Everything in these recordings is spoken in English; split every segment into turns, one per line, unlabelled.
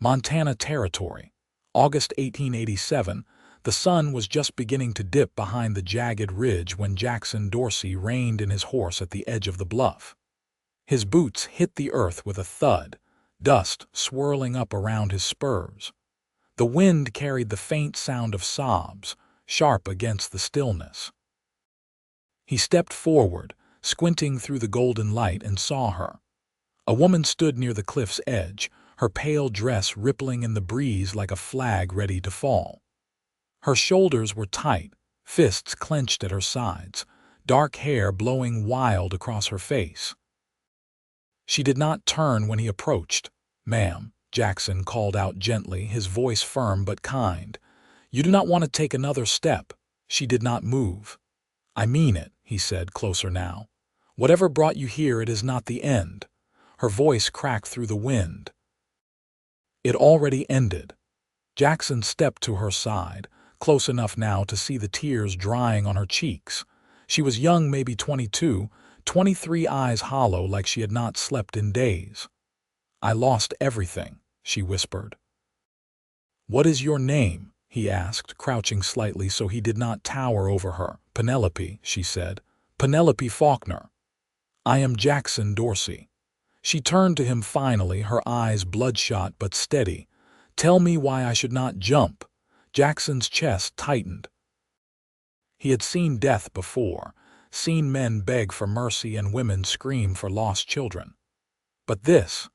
Montana Territory. August 1887, the sun was just beginning to dip behind the jagged ridge when Jackson Dorsey reined in his horse at the edge of the bluff. His boots hit the earth with a thud, dust swirling up around his spurs. The wind carried the faint sound of sobs, sharp against the stillness. He stepped forward, squinting through the golden light, and saw her. A woman stood near the cliff's edge, her pale dress rippling in the breeze like a flag ready to fall. Her shoulders were tight, fists clenched at her sides, dark hair blowing wild across her face. She did not turn when he approached. "Ma'am," Jackson called out gently, his voice firm but kind. "You do not want to take another step." She did not move. "I mean it," he said, closer now. "Whatever brought you here, it is not the end." Her voice cracked through the wind. It already ended. Jackson stepped to her side, close enough now to see the tears drying on her cheeks. She was young, maybe 22, 23, eyes hollow like she had not slept in days. "I lost everything," she whispered. "What is your name?" he asked, crouching slightly so he did not tower over her. "Penelope," she said. "Penelope Faulkner." "I am Jackson Dorsey." She turned to him finally, her eyes bloodshot but steady. "Tell me why I should not jump." Jackson's chest tightened. He had seen death before, seen men beg for mercy and women scream for lost children. But this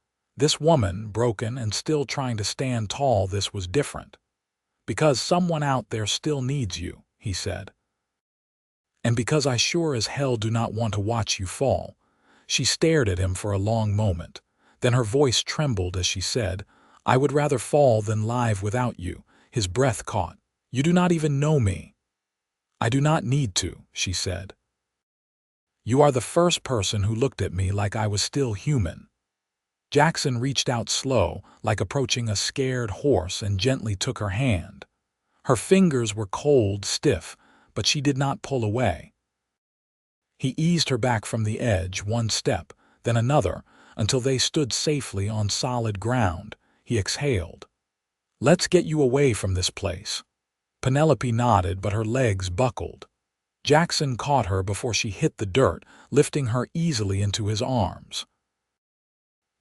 woman, broken and still trying to stand tall, this was different. "Because someone out there still needs you," he said. "And because I sure as hell do not want to watch you fall." She stared at him for a long moment. Then her voice trembled as she said, "I would rather fall than live without you." His breath caught. "You do not even know me." "I do not need to," she said. "You are the first person who looked at me like I was still human." Jackson reached out slow, like approaching a scared horse, and gently took her hand. Her fingers were cold, stiff, but she did not pull away. He eased her back from the edge, one step, then another, until they stood safely on solid ground. He exhaled. "Let's get you away from this place." Penelope nodded, but her legs buckled. Jackson caught her before she hit the dirt, lifting her easily into his arms.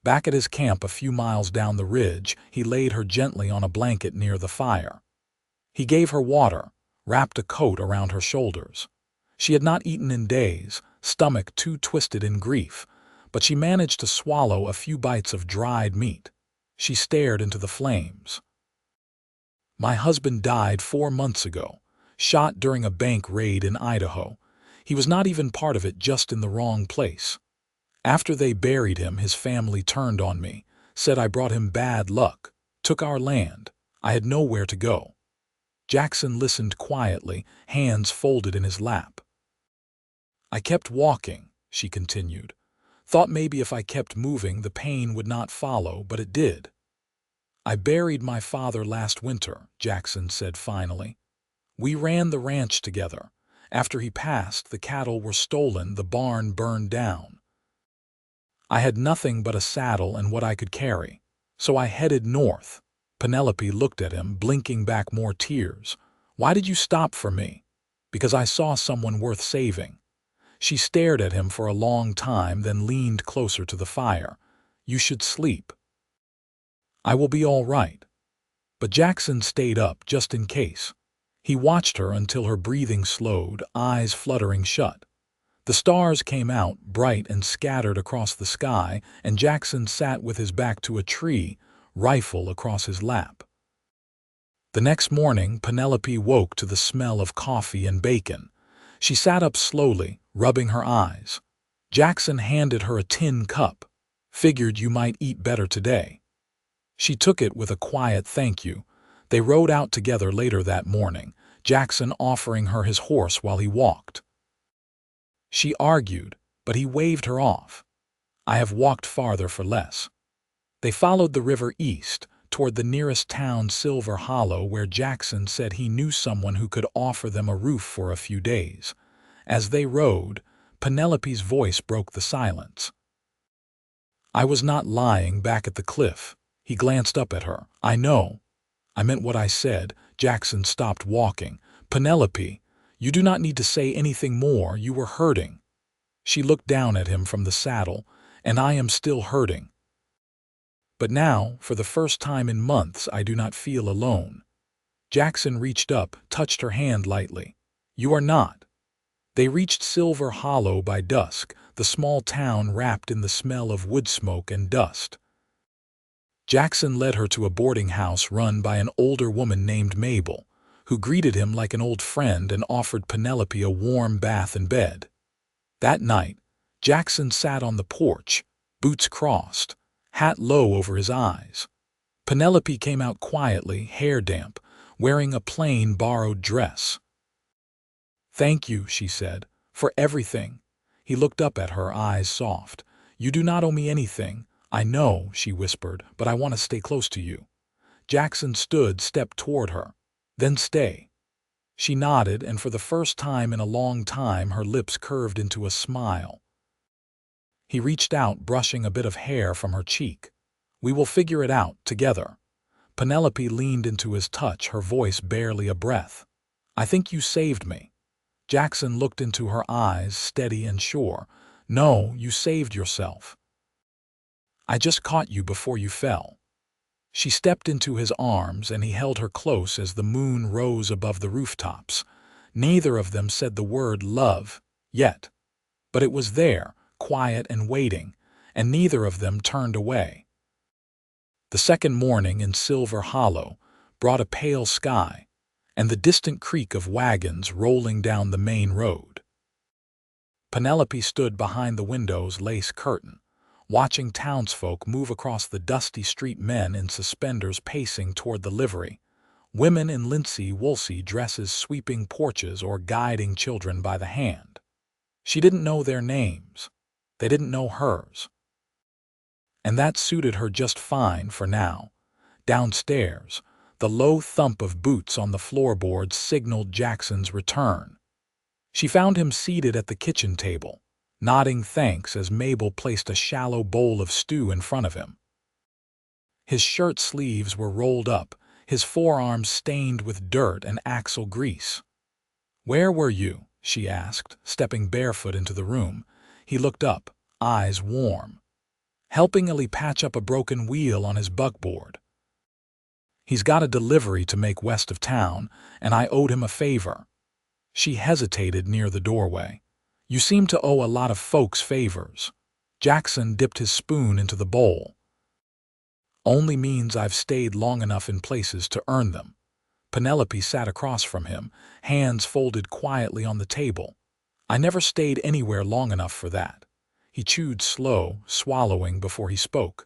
Back at his camp a few miles down the ridge, he laid her gently on a blanket near the fire. He gave her water, wrapped a coat around her shoulders. She had not eaten in days, stomach too twisted in grief, but she managed to swallow a few bites of dried meat. She stared into the flames. "My husband died 4 months ago, shot during a bank raid in Idaho. He was not even part of it, just in the wrong place. After they buried him, his family turned on me, said I brought him bad luck, took our land. I had nowhere to go." Jackson listened quietly, hands folded in his lap. "I kept walking," she continued. "Thought maybe if I kept moving the pain would not follow, but it did." "I buried my father last winter," Jackson said finally. "We ran the ranch together. After he passed, the cattle were stolen, the barn burned down. I had nothing but a saddle and what I could carry, so I headed north." Penelope looked at him, blinking back more tears. "Why did you stop for me?" "Because I saw someone worth saving." She stared at him for a long time, then leaned closer to the fire. "You should sleep." "I will be all right." But Jackson stayed up just in case. He watched her until her breathing slowed, eyes fluttering shut. The stars came out, bright and scattered across the sky, and Jackson sat with his back to a tree, rifle across his lap. The next morning, Penelope woke to the smell of coffee and bacon. She sat up slowly, rubbing her eyes. Jackson handed her a tin cup. "Figured you might eat better today." She took it with a quiet thank you. They rode out together later that morning, Jackson offering her his horse while he walked. She argued, but he waved her off. "I have walked farther for less." They followed the river east, toward the nearest town, Silver Hollow, where Jackson said he knew someone who could offer them a roof for a few days. As they rode, Penelope's voice broke the silence. "I was not lying back at the cliff," He glanced up at her. I know. I meant what I said. Jackson stopped walking. Penelope, you do not need to say anything more. You were hurting. She looked down at him from the saddle. And I am still hurting. But now, for the first time in months, I do not feel alone. Jackson reached up, touched her hand lightly. You are not. They reached Silver Hollow by dusk, the small town wrapped in the smell of wood smoke and dust. Jackson led her to a boarding house run by an older woman named Mabel, who greeted him like an old friend and offered Penelope a warm bath and bed. That night, Jackson sat on the porch, boots crossed, hat low over his eyes. Penelope came out quietly, hair damp, wearing a plain borrowed dress. Thank you, she said, for everything. He looked up at her, eyes soft. You do not owe me anything. I know, she whispered, but I want to stay close to you. Jackson stood, stepped toward her. Then stay. She nodded, and for the first time in a long time her lips curved into a smile. He reached out, brushing a bit of hair from her cheek. We will figure it out, together. Penelope leaned into his touch, her voice barely a breath. I think you saved me. Jackson looked into her eyes, steady and sure. No, you saved yourself. I just caught you before you fell. She stepped into his arms, and he held her close as the moon rose above the rooftops. Neither of them said the word love, yet. But it was there, quiet and waiting, and neither of them turned away. The second morning in Silver Hollow brought a pale sky, and the distant creak of wagons rolling down the main road. Penelope stood behind the window's lace curtain, watching townsfolk move across the dusty street, men in suspenders pacing toward the livery, women in linsey-woolsey dresses sweeping porches or guiding children by the hand. She didn't know their names. They didn't know hers. And that suited her just fine for now. Downstairs, the low thump of boots on the floorboards signaled Jackson's return. She found him seated at the kitchen table, nodding thanks as Mabel placed a shallow bowl of stew in front of him. His shirt sleeves were rolled up, his forearms stained with dirt and axle grease. Where were you? She asked, stepping barefoot into the room. He looked up, eyes warm. Helping Ellie patch up a broken wheel on his buckboard. He's got a delivery to make west of town, and I owed him a favor. She hesitated near the doorway. You seem to owe a lot of folks favors. Jackson dipped his spoon into the bowl. Only means I've stayed long enough in places to earn them. Penelope sat across from him, hands folded quietly on the table. I never stayed anywhere long enough for that. He chewed slow, swallowing before he spoke.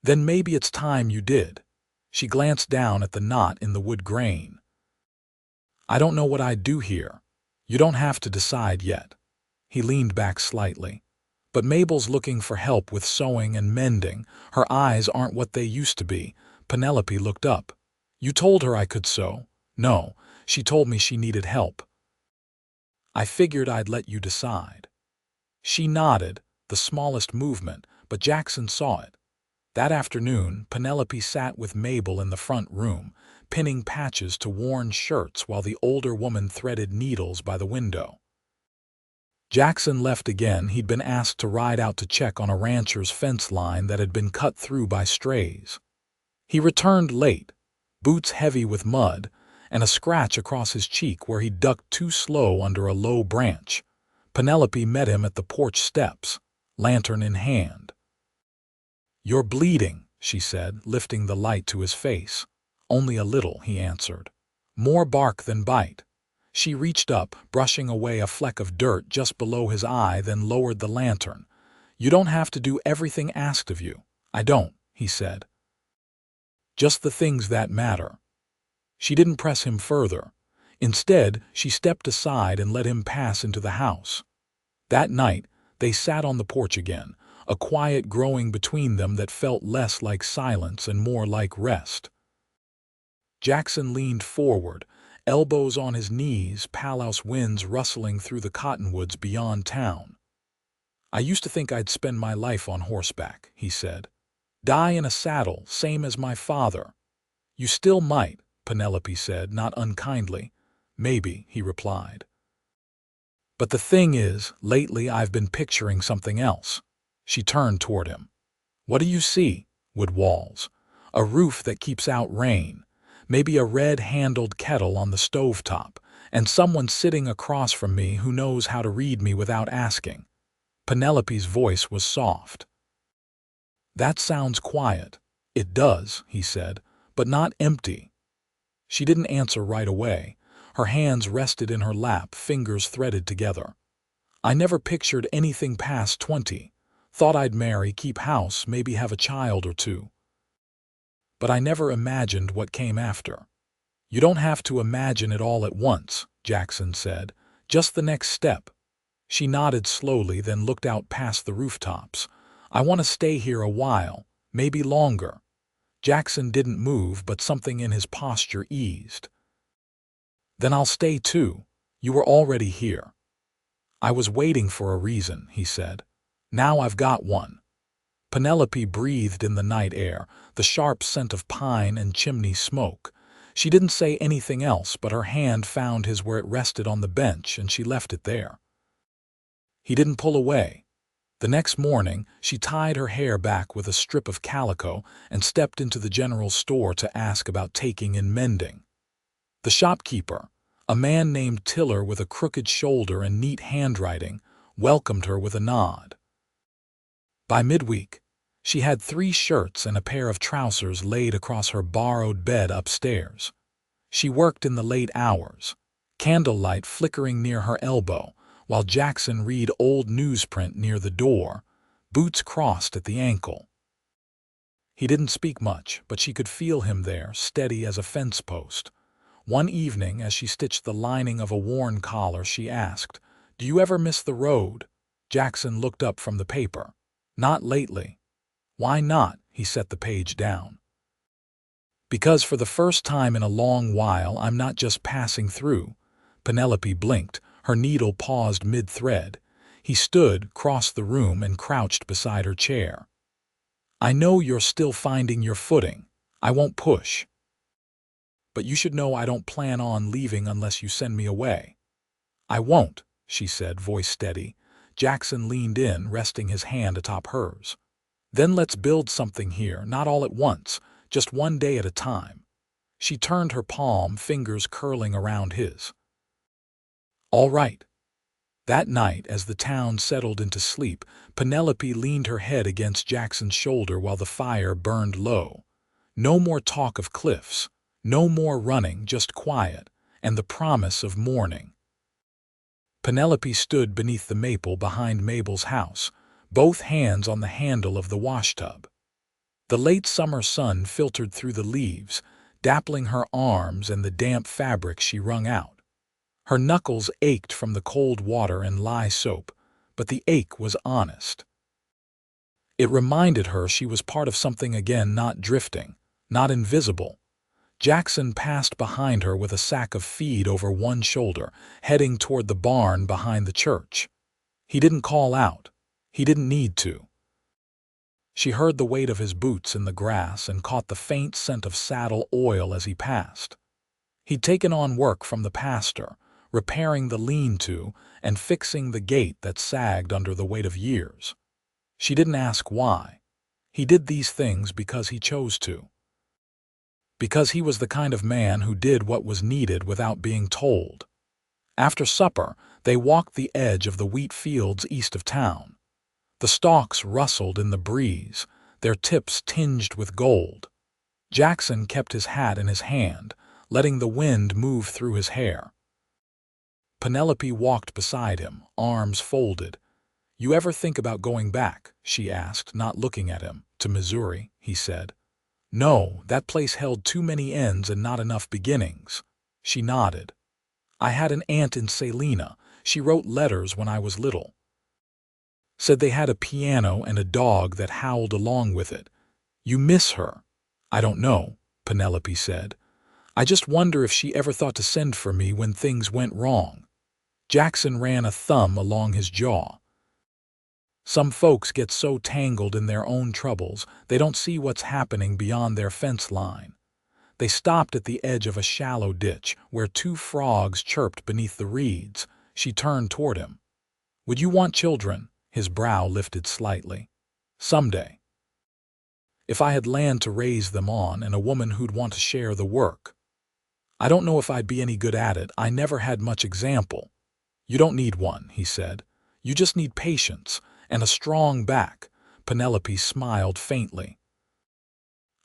Then maybe it's time you did. She glanced down at the knot in the wood grain. I don't know what I'd do here. You don't have to decide yet. He leaned back slightly. But Mabel's looking for help with sewing and mending. Her eyes aren't what they used to be. Penelope looked up. You told her I could sew? No, she told me she needed help. I figured I'd let you decide. She nodded, the smallest movement, but Jackson saw it. That afternoon, Penelope sat with Mabel in the front room, pinning patches to worn shirts while the older woman threaded needles by the window. Jackson left again. He'd been asked to ride out to check on a rancher's fence line that had been cut through by strays. He returned late, boots heavy with mud, and a scratch across his cheek where he ducked too slow under a low branch. Penelope met him at the porch steps, lantern in hand. You're bleeding, she said, lifting the light to his face. Only a little, he answered. More bark than bite. She reached up, brushing away a fleck of dirt just below his eye, then lowered the lantern. You don't have to do everything asked of you. I don't, he said. Just the things that matter. She didn't press him further. Instead, she stepped aside and let him pass into the house. That night, they sat on the porch again, a quiet growing between them that felt less like silence and more like rest. Jackson leaned forward, elbows on his knees, Palos winds rustling through the cottonwoods beyond town. I used to think I'd spend my life on horseback, he said. Die in a saddle, same as my father." "You still might," Penelope said, not unkindly. "Maybe," he replied. "But the thing is, lately I've been picturing something else." She turned toward him. "What do you see?" "Wood walls. A roof that keeps out rain. Maybe a red-handled kettle on the stovetop, and someone sitting across from me who knows how to read me without asking." Penelope's voice was soft. "That sounds quiet." "It does," he said, "but not empty." She didn't answer right away. Her hands rested in her lap, fingers threaded together. "I never pictured anything past 20. Thought I'd marry, keep house, maybe have a child or two. But I never imagined what came after." "You don't have to imagine it all at once," Jackson said. "Just the next step." She nodded slowly, then looked out past the rooftops. "I want to stay here a while, maybe longer." Jackson didn't move, but something in his posture eased. "Then I'll stay too. You were already here." "I was waiting for a reason," he said. "Now I've got one." Penelope breathed in the night air, the sharp scent of pine and chimney smoke. She didn't say anything else, but her hand found his where it rested on the bench, and she left it there. He didn't pull away. The next morning, she tied her hair back with a strip of calico and stepped into the general store to ask about taking in mending. The shopkeeper, a man named Tiller with a crooked shoulder and neat handwriting, welcomed her with a nod. By midweek, she had 3 shirts and a pair of trousers laid across her borrowed bed upstairs. She worked in the late hours, candlelight flickering near her elbow, while Jackson read old newsprint near the door, boots crossed at the ankle. He didn't speak much, but she could feel him there, steady as a fence post. One evening, as she stitched the lining of a worn collar, she asked, "Do you ever miss the road?" Jackson looked up from the paper. "Not lately." "Why not?" He set the page down. "Because for the first time in a long while I'm not just passing through." Penelope blinked. Her needle paused mid-thread. He stood, crossed the room, and crouched beside her chair. "I know you're still finding your footing. I won't push. But you should know I don't plan on leaving unless you send me away." "I won't," she said, voice steady. Jackson leaned in, resting his hand atop hers. "Then let's build something here, not all at once, just one day at a time." She turned her palm, fingers curling around his. "All right." That night, as the town settled into sleep, Penelope leaned her head against Jackson's shoulder while the fire burned low. No more talk of cliffs, no more running, just quiet, and the promise of morning. Penelope stood beneath the maple behind Mabel's house, both hands on the handle of the washtub. The late summer sun filtered through the leaves, dappling her arms and the damp fabric she wrung out. Her knuckles ached from the cold water and lye soap, but the ache was honest. It reminded her she was part of something again, not drifting, not invisible. Jackson passed behind her with a sack of feed over one shoulder, heading toward the barn behind the church. He didn't call out. He didn't need to. She heard the weight of his boots in the grass and caught the faint scent of saddle oil as he passed. He'd taken on work from the pastor, repairing the lean-to and fixing the gate that sagged under the weight of years. She didn't ask why. He did these things because he chose to. Because he was the kind of man who did what was needed without being told. After supper, they walked the edge of the wheat fields east of town. The stalks rustled in the breeze, their tips tinged with gold. Jackson kept his hat in his hand, letting the wind move through his hair. Penelope walked beside him, arms folded. "You ever think about going back?" she asked, not looking at him. "To Missouri," he said. "No, that place held too many ends and not enough beginnings." She nodded. "I had an aunt in Salina. She wrote letters when I was little. Said they had a piano and a dog that howled along with it." "You miss her?" "I don't know," Penelope said. "I just wonder if she ever thought to send for me when things went wrong." Jackson ran a thumb along his jaw. Some folks get so tangled in their own troubles, they don't see what's happening beyond their fence line. They stopped at the edge of a shallow ditch where two frogs chirped beneath the reeds. She turned toward him. "Would you want children?" His brow lifted slightly. "Someday. If I had land to raise them on and a woman who'd want to share the work. I don't know if I'd be any good at it. I never had much example." "You don't need one," he said. "You just need patience and a strong back." Penelope smiled faintly.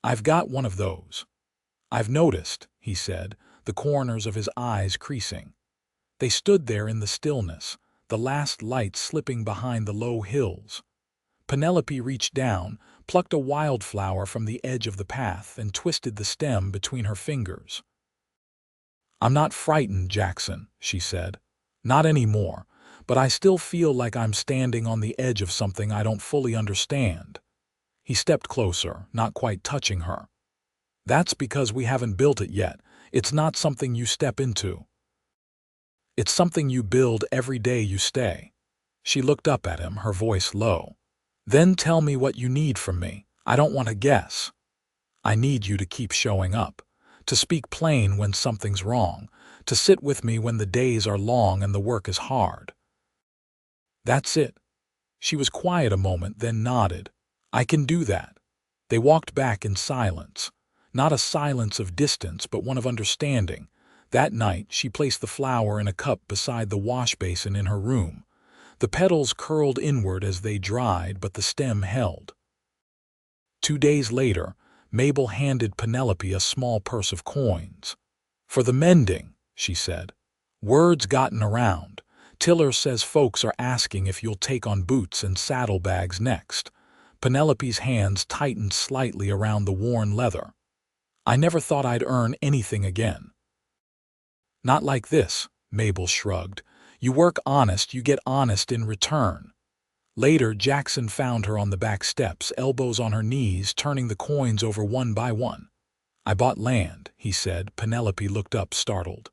"I've got one of those." "I've noticed," he said, the corners of his eyes creasing. They stood there in the stillness, the last light slipping behind the low hills. Penelope reached down, plucked a wildflower from the edge of the path, and twisted the stem between her fingers. "I'm not frightened, Jackson," she said. "Not anymore, but I still feel like I'm standing on the edge of something I don't fully understand." He stepped closer, not quite touching her. "That's because we haven't built it yet. It's not something you step into. It's something you build every day you stay." She looked up at him, her voice low. "Then tell me what you need from me. I don't want to guess. I need you to keep showing up, to speak plain when something's wrong, to sit with me when the days are long and the work is hard." "That's it." She was quiet a moment, then nodded. "I can do that." They walked back in silence. Not a silence of distance, but one of understanding. That night, she placed the flower in a cup beside the wash basin in her room. The petals curled inward as they dried, but the stem held. 2 days later, Mabel handed Penelope a small purse of coins. "For the mending," she said. "Word's gotten around. Tiller says folks are asking if you'll take on boots and saddlebags next." Penelope's hands tightened slightly around the worn leather. "I never thought I'd earn anything again." "Not like this," Mabel shrugged. "You work honest, you get honest in return." Later, Jackson found her on the back steps, elbows on her knees, turning the coins over one by one. "I bought land," he said. Penelope looked up, startled.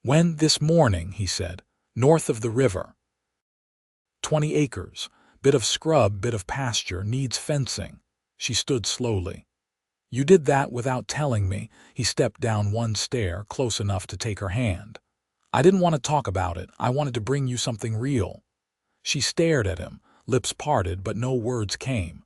"When?" "This morning," he said. "North of the river. 20 acres. Bit of scrub, bit of pasture, needs fencing." She stood slowly. "You did that without telling me." He stepped down one stair, close enough to take her hand. "I didn't want to talk about it. I wanted to bring you something real." She stared at him, lips parted, but no words came.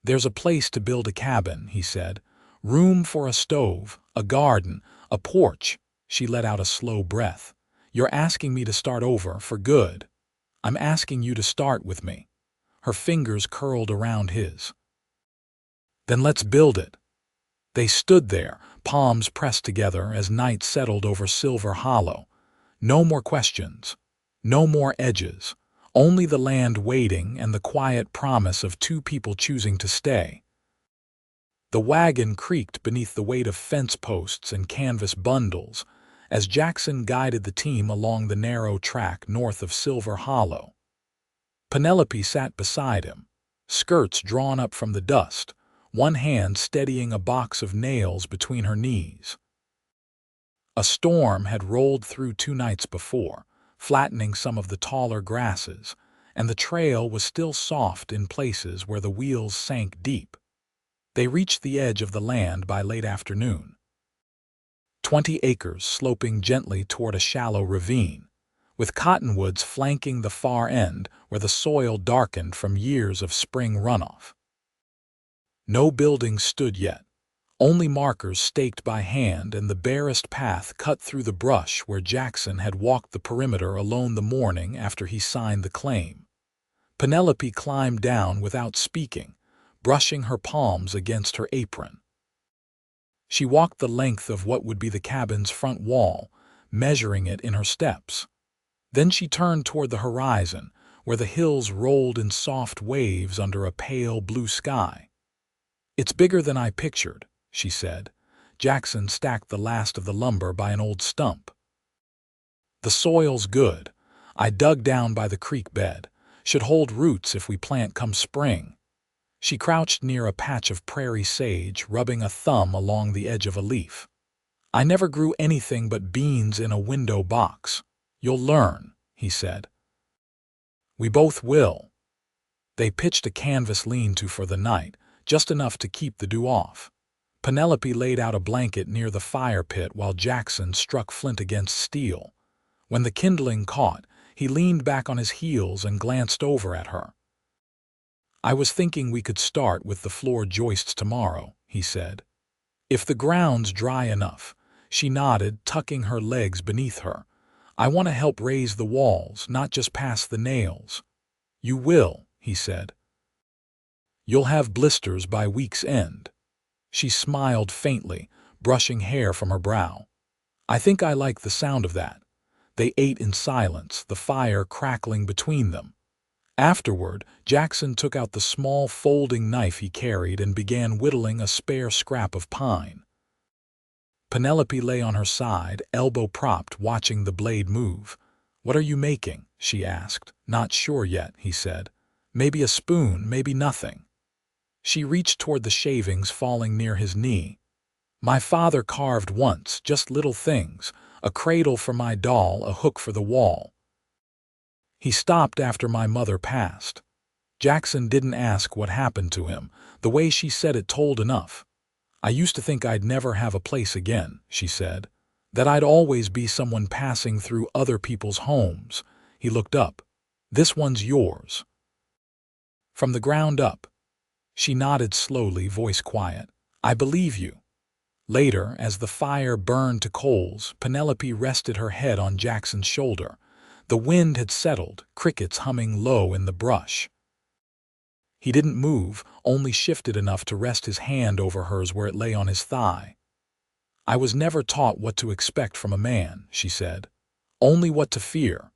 "There's a place to build a cabin," he said. "Room for a stove, a garden, a porch." She let out a slow breath. "You're asking me to start over, for good." "I'm asking you to start with me." Her fingers curled around his. "Then let's build it." They stood there, palms pressed together, as night settled over Silver Hollow. No more questions. No more edges. Only the land waiting and the quiet promise of two people choosing to stay. The wagon creaked beneath the weight of fence posts and canvas bundles as Jackson guided the team along the narrow track north of Silver Hollow. Penelope sat beside him, skirts drawn up from the dust, one hand steadying a box of nails between her knees. A storm had rolled through 2 nights before, flattening some of the taller grasses, and the trail was still soft in places where the wheels sank deep. They reached the edge of the land by late afternoon. 20 acres sloping gently toward a shallow ravine, with cottonwoods flanking the far end where the soil darkened from years of spring runoff. No buildings stood yet, only markers staked by hand and the barest path cut through the brush where Jackson had walked the perimeter alone the morning after he signed the claim. Penelope climbed down without speaking, brushing her palms against her apron. She walked the length of what would be the cabin's front wall, measuring it in her steps. Then she turned toward the horizon, where the hills rolled in soft waves under a pale blue sky. "It's bigger than I pictured," she said. Jackson stacked the last of the lumber by an old stump. "The soil's good. I dug down by the creek bed. Should hold roots if we plant come spring." She crouched near a patch of prairie sage, rubbing a thumb along the edge of a leaf. "I never grew anything but beans in a window box." "You'll learn," he said. "We both will." They pitched a canvas lean-to for the night, just enough to keep the dew off. Penelope laid out a blanket near the fire pit while Jackson struck flint against steel. When the kindling caught, he leaned back on his heels and glanced over at her. "I was thinking we could start with the floor joists tomorrow," he said. "If the ground's dry enough." She nodded, tucking her legs beneath her. "I want to help raise the walls, not just pass the nails." "You will," he said. "You'll have blisters by week's end." She smiled faintly, brushing hair from her brow. "I think I like the sound of that." They ate in silence, the fire crackling between them. Afterward, Jackson took out the small folding knife he carried and began whittling a spare scrap of pine. Penelope lay on her side, elbow propped, watching the blade move. "What are you making?" she asked. "Not sure yet," he said. "Maybe a spoon, maybe nothing." She reached toward the shavings falling near his knee. "My father carved once, just little things. A cradle for my doll, a hook for the wall. He stopped after my mother passed." Jackson didn't ask what happened to him. The way she said it told enough. "I used to think I'd never have a place again," she said. "That I'd always be someone passing through other people's homes." He looked up. "This one's yours." "From the ground up." She nodded slowly, voice quiet. "I believe you." Later, as the fire burned to coals, Penelope rested her head on Jackson's shoulder. The wind had settled, crickets humming low in the brush. He didn't move, only shifted enough to rest his hand over hers where it lay on his thigh. "I was never taught what to expect from a man," she said. "Only what to fear."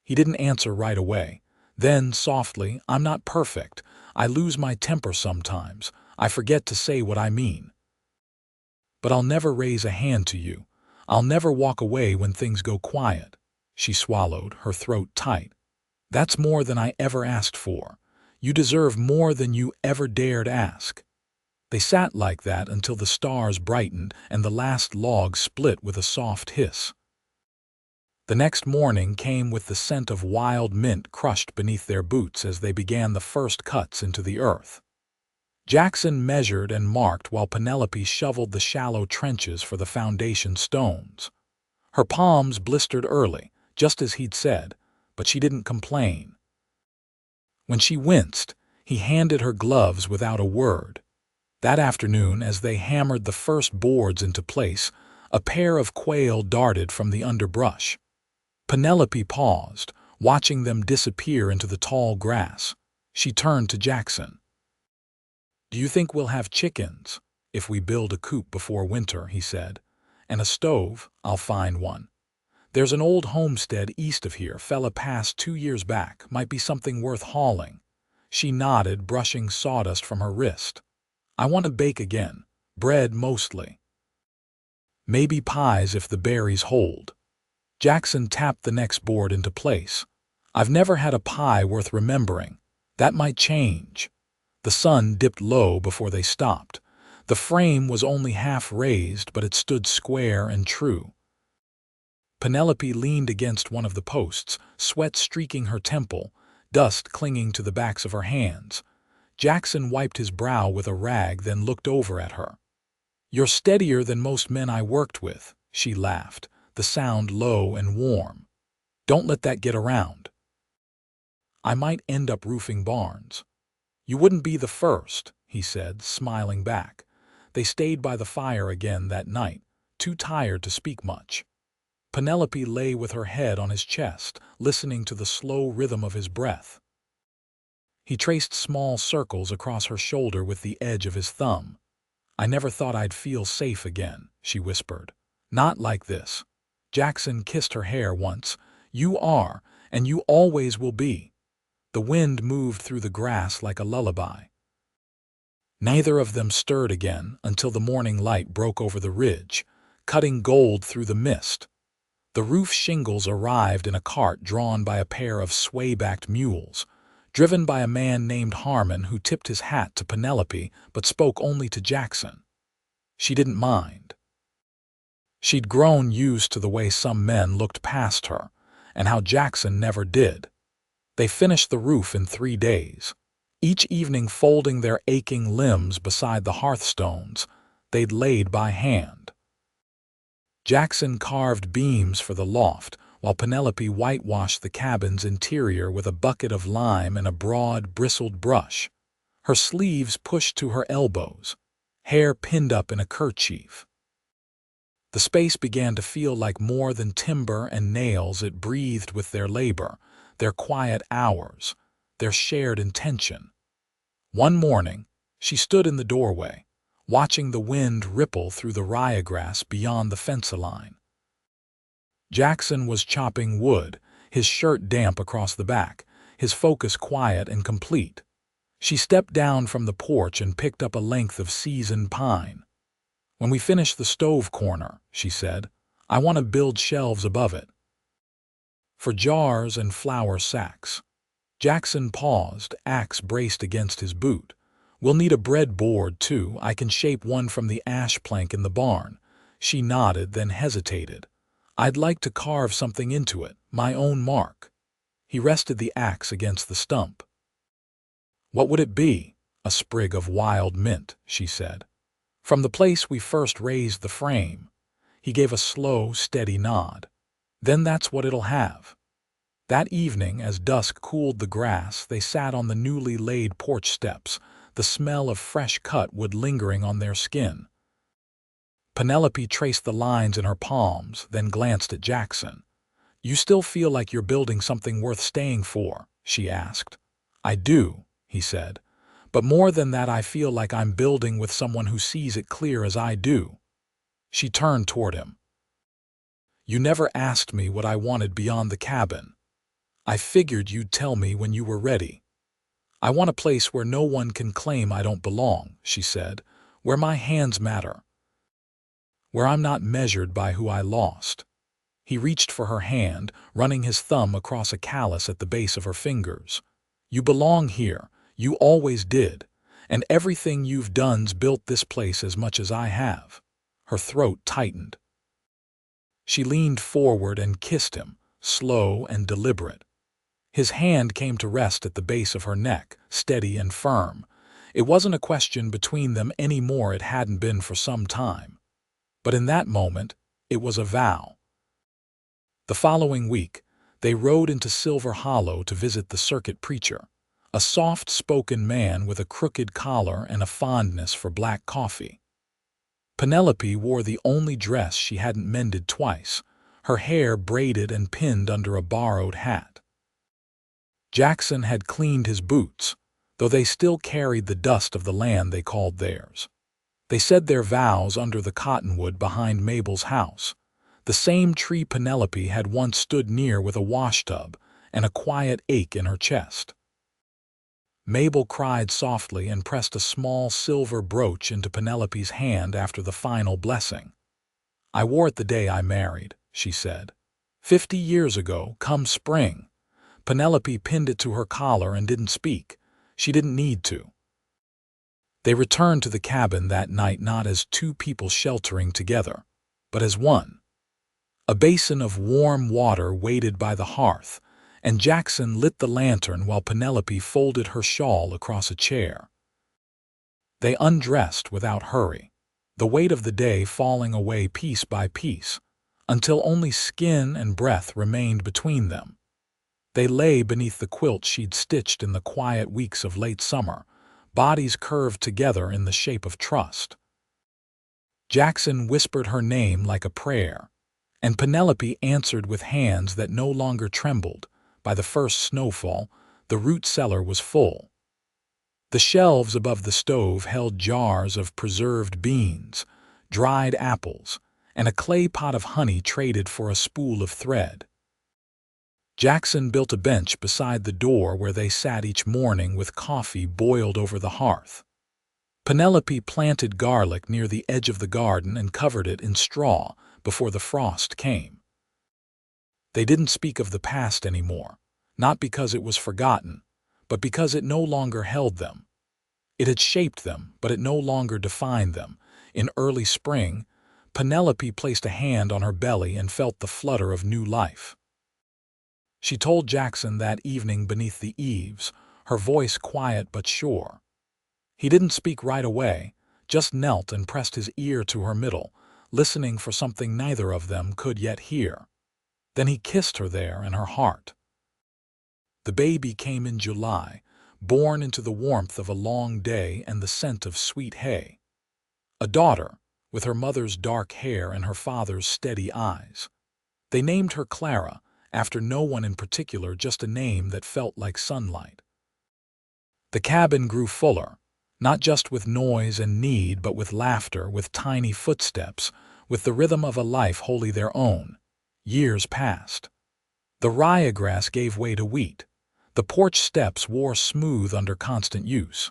He didn't answer right away. Then, softly, "I'm not perfect. I lose my temper sometimes. I forget to say what I mean. But I'll never raise a hand to you. I'll never walk away when things go quiet." She swallowed, her throat tight. "That's more than I ever asked for. You deserve more than you ever dared ask." They sat like that until the stars brightened and the last log split with a soft hiss. The next morning came with the scent of wild mint crushed beneath their boots as they began the first cuts into the earth. Jackson measured and marked while Penelope shoveled the shallow trenches for the foundation stones. Her palms blistered early, just as he'd said, but she didn't complain. When she winced, he handed her gloves without a word. That afternoon, as they hammered the first boards into place, a pair of quail darted from the underbrush. Penelope paused, watching them disappear into the tall grass. She turned to Jackson. "Do you think we'll have chickens?" "If we build a coop before winter," he said. "And a stove, I'll find one. There's an old homestead east of here, fella passed 2 years back, might be something worth hauling." She nodded, brushing sawdust from her wrist. "I want to bake again. Bread mostly. Maybe pies if the berries hold." Jackson tapped the next board into place. "I've never had a pie worth remembering. That might change." The sun dipped low before they stopped. The frame was only half raised, but it stood square and true. Penelope leaned against one of the posts, sweat streaking her temple, dust clinging to the backs of her hands. Jackson wiped his brow with a rag, then looked over at her. "You're steadier than most men I worked with," she laughed, the sound low and warm. "Don't let that get around. I might end up roofing barns." "You wouldn't be the first," he said, smiling back. They stayed by the fire again that night, too tired to speak much. Penelope lay with her head on his chest, listening to the slow rhythm of his breath. He traced small circles across her shoulder with the edge of his thumb. "I never thought I'd feel safe again," she whispered. "Not like this." Jackson kissed her hair once. "You are, and you always will be." The wind moved through the grass like a lullaby. Neither of them stirred again until the morning light broke over the ridge, cutting gold through the mist. The roof shingles arrived in a cart drawn by a pair of sway-backed mules, driven by a man named Harmon who tipped his hat to Penelope but spoke only to Jackson. She didn't mind. She'd grown used to the way some men looked past her, and how Jackson never did. They finished the roof in 3 days. each evening folding their aching limbs beside the hearthstones they'd laid by hand. Jackson carved beams for the loft, while Penelope whitewashed the cabin's interior with a bucket of lime and a broad, bristled brush, her sleeves pushed to her elbows, hair pinned up in a kerchief. The space began to feel like more than timber and nails. It breathed with their labor, their quiet hours, their shared intention. One morning, she stood in the doorway, watching the wind ripple through the ryegrass beyond the fence line. Jackson was chopping wood, his shirt damp across the back, his focus quiet and complete. She stepped down from the porch and picked up a length of seasoned pine. "When we finish the stove corner," she said, "I want to build shelves above it, for jars and flour sacks." Jackson paused, axe braced against his boot. "We'll need a bread board, too. I can shape one from the ash plank in the barn." She nodded, then hesitated. "I'd like to carve something into it, my own mark." He rested the axe against the stump. "What would it be?" "A sprig of wild mint," she said. "From the place we first raised the frame." He gave a slow, steady nod. "Then that's what it'll have." That evening, as dusk cooled the grass, they sat on the newly laid porch steps, the smell of fresh cut wood lingering on their skin. Penelope traced the lines in her palms, then glanced at Jackson. "You still feel like you're building something worth staying for?" she asked. "I do," he said. "But more than that, I feel like I'm building with someone who sees it clear as I do." She turned toward him. "You never asked me what I wanted beyond the cabin. I figured you'd tell me when you were ready." "I want a place where no one can claim I don't belong," she said, "where my hands matter, where I'm not measured by who I lost." He reached for her hand, running his thumb across a callus at the base of her fingers. "You belong here. You always did. And everything you've done's built this place as much as I have." Her throat tightened. She leaned forward and kissed him, slow and deliberate. His hand came to rest at the base of her neck, steady and firm. It wasn't a question between them any more. It hadn't been for some time. But in that moment, it was a vow. The following week, they rode into Silver Hollow to visit the circuit preacher, a soft-spoken man with a crooked collar and a fondness for black coffee. Penelope wore the only dress she hadn't mended twice, her hair braided and pinned under a borrowed hat. Jackson had cleaned his boots, though they still carried the dust of the land they called theirs. They said their vows under the cottonwood behind Mabel's house, the same tree Penelope had once stood near with a washtub and a quiet ache in her chest. Mabel cried softly and pressed a small silver brooch into Penelope's hand after the final blessing. "I wore it the day I married," she said. 50 years ago, come spring." Penelope pinned it to her collar and didn't speak. She didn't need to. They returned to the cabin that night not as two people sheltering together, but as one. A basin of warm water waited by the hearth, and Jackson lit the lantern while Penelope folded her shawl across a chair. They undressed without hurry, the weight of the day falling away piece by piece, until only skin and breath remained between them. They lay beneath the quilt she'd stitched in the quiet weeks of late summer, bodies curved together in the shape of trust. Jackson whispered her name like a prayer, and Penelope answered with hands that no longer trembled. By the first snowfall, the root cellar was full. The shelves above the stove held jars of preserved beans, dried apples, and a clay pot of honey traded for a spool of thread. Jackson built a bench beside the door where they sat each morning with coffee boiled over the hearth. Penelope planted garlic near the edge of the garden and covered it in straw before the frost came. They didn't speak of the past anymore, not because it was forgotten, but because it no longer held them. It had shaped them, but it no longer defined them. In early spring, Penelope placed a hand on her belly and felt the flutter of new life. She told Jackson that evening beneath the eaves, her voice quiet but sure. He didn't speak right away, just knelt and pressed his ear to her middle, listening for something neither of them could yet hear. Then he kissed her there in her heart. The baby came in July, born into the warmth of a long day and the scent of sweet hay. A daughter, with her mother's dark hair and her father's steady eyes. They named her Clara, after no one in particular, just a name that felt like sunlight. The cabin grew fuller, not just with noise and need, but with laughter, with tiny footsteps, with the rhythm of a life wholly their own. Years passed. The ryegrass gave way to wheat. The porch steps wore smooth under constant use.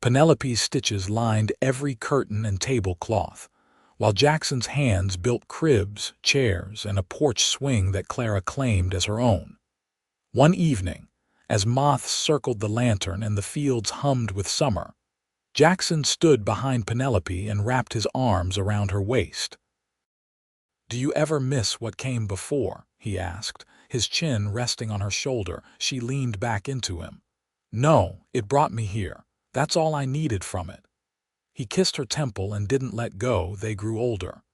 Penelope's stitches lined every curtain and tablecloth, while Jackson's hands built cribs, chairs, and a porch swing that Clara claimed as her own. One evening, as moths circled the lantern and the fields hummed with summer, Jackson stood behind Penelope and wrapped his arms around her waist. "Do you ever miss what came before?" he asked, his chin resting on her shoulder. She leaned back into him. "No, it brought me here. That's all I needed from it." He kissed her temple and didn't let go. They grew older.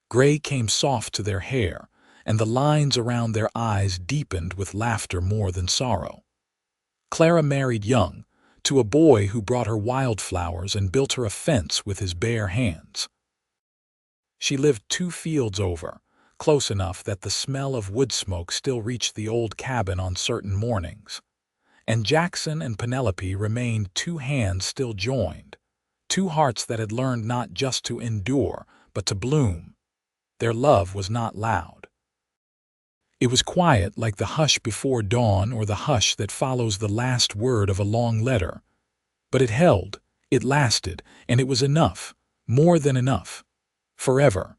Gray came soft to their hair, and the lines around their eyes deepened with laughter more than sorrow. Clara married young, to a boy who brought her wildflowers and built her a fence with his bare hands. She lived 2 fields over, close enough that the smell of wood smoke still reached the old cabin on certain mornings. And Jackson and Penelope remained 2 hands still joined, 2 hearts that had learned not just to endure, but to bloom. Their love was not loud. It was quiet, like the hush before dawn or the hush that follows the last word of a long letter. But it held, it lasted, and it was enough, more than enough. Forever.